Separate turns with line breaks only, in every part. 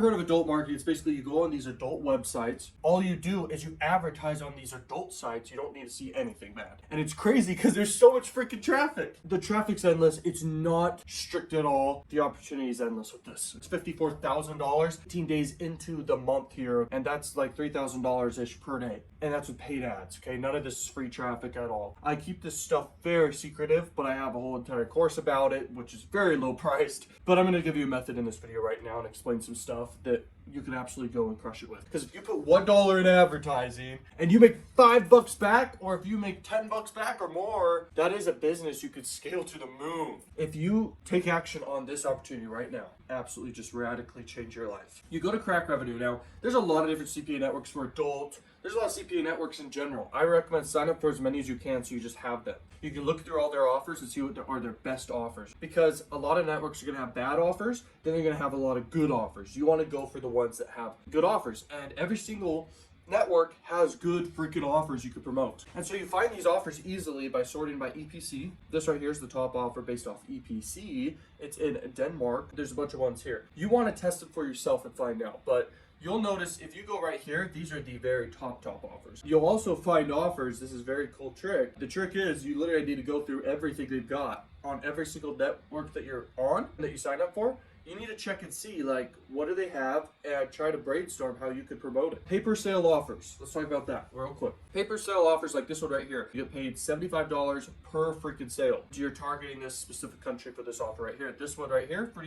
Heard of adult marketing? It's basically you go on these adult websites. All you do is you advertise on these adult sites. You don't need to see anything bad. And it's crazy because there's so much freaking traffic. The traffic's endless. It's not strict at all. The opportunity is endless with this. It's $54,000, 15 days into the month here. And that's like $3,000-ish per day. And that's with paid ads, okay? None of this is free traffic at all. I keep this stuff very secretive, but I have a whole entire course about it, which is very low priced. But I'm gonna give you a method in this video right now and explain some stuff that you can absolutely go and crush it with. Because if you put $1 in advertising and you make $5 back, or if you make $10 back or more, that is a business you could scale to the moon. If you take action on this opportunity right now, absolutely just radically change your life. You go to Crack Revenue. Now, there's a lot of different CPA networks for adult. There's a lot of CPA networks in general. I recommend sign up for as many as you can so you just have them. You can look through all their offers and see what are their best offers. Because a lot of networks are gonna have bad offers, then they're gonna have a lot of good offers. You wanna go for the ones that have good offers. And every single network has good freaking offers you could promote. And so you find these offers easily by sorting by EPC. This right here is the top offer based off EPC. It's in Denmark. There's a bunch of ones here. You wanna test it for yourself and find out. But you'll notice if you go right here, these are the very top offers. You'll also find offers. This is a very cool trick. The trick is you literally need to go through everything they've got on every single network that you're on, that you sign up for. You need to check and see, like, what do they have, and try to brainstorm how you could promote it. Paper sale offers. Let's talk about that real quick. Paper sale offers like this one right here. You get paid $75 per freaking sale. You're targeting this specific country for this offer right here. This one right here for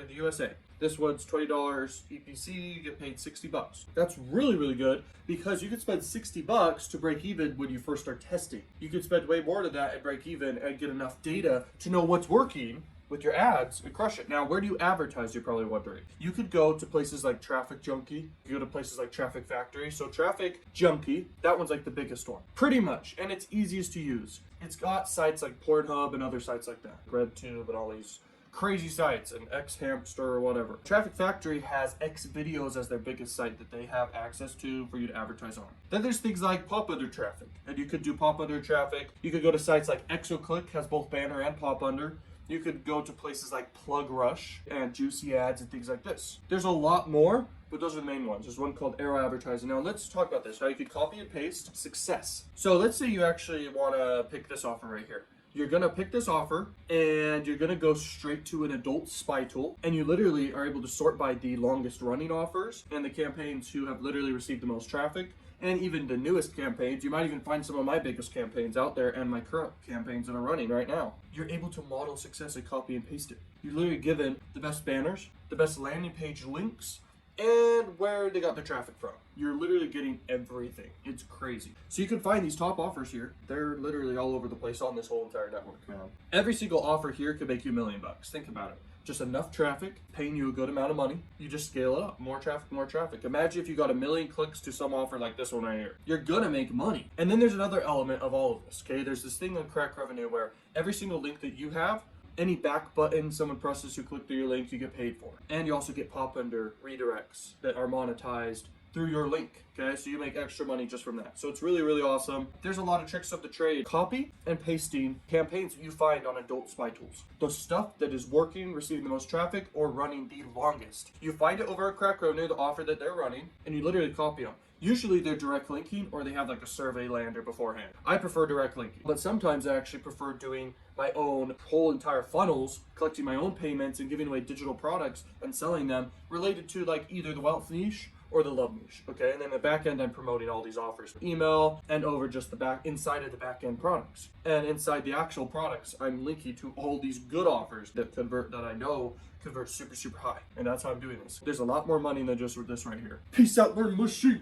the USA. This one's $20 EPC, you get paid $60. That's really, really good because you could spend $60 to break even when you first start testing. You could spend way more than that and break even and get enough data to know what's working with your ads and crush it. Now, where do you advertise? You're probably wondering. You could go to places like Traffic Junkie. You could go to places like Traffic Factory. So Traffic Junkie, that one's like the biggest one. Pretty much, and it's easiest to use. It's got sites like Pornhub and other sites like that. RedTube and all these crazy sites, and XHamster or whatever. Traffic Factory has X Videos as their biggest site that they have access to for you to advertise on. Then there's things like pop under traffic, and you could do pop under traffic. You could go to sites like ExoClick, has both banner and pop under. You could go to places like Plug Rush and Juicy Ads and things like this. There's a lot more, but those are the main ones. There's one called Arrow Advertising. Now let's talk about this, how you could copy and paste success. So let's say you actually want to pick this offer right here. You're gonna pick this offer and you're gonna go straight to an adult spy tool, and you literally are able to sort by the longest running offers and the campaigns who have literally received the most traffic, and even the newest campaigns. You might even find some of my biggest campaigns out there and my current campaigns that are running right now. You're able to model success and copy and paste it. You're literally given the best banners, the best landing page links, and where they got their traffic from. You're literally getting everything. It's crazy. So you can find these top offers here. They're literally all over the place on this whole entire network, man. Every single offer here could make you $1 million. Think about it. Just enough traffic, paying you a good amount of money. You just scale it up. More traffic, more traffic. Imagine if you got 1 million clicks to some offer like this one right here. You're gonna make money. And then there's another element of all of this, okay? There's this thing on Crack Revenue where every single link that you have, any back button someone presses who click through your link, you get paid for. And you also get pop under redirects that are monetized through your link, okay? So you make extra money just from that. So it's really, really awesome. There's a lot of tricks of the trade. Copy and pasting campaigns that you find on adult spy tools. The stuff that is working, receiving the most traffic, or running the longest. You find it over at Crack Revenue, the offer that they're running, and you literally copy them. Usually they're direct linking or they have like a survey lander beforehand. I prefer direct linking, but sometimes I actually prefer doing my own whole entire funnels, collecting my own payments and giving away digital products and selling them related to like either the wealth niche or the love niche, okay? And then the back end, I'm promoting all these offers, email and over just the back, inside of the back end products. And inside the actual products, I'm linking to all these good offers that convert, that I know convert super, super high. And that's how I'm doing this. There's a lot more money than just this right here. Peace out, learn machines.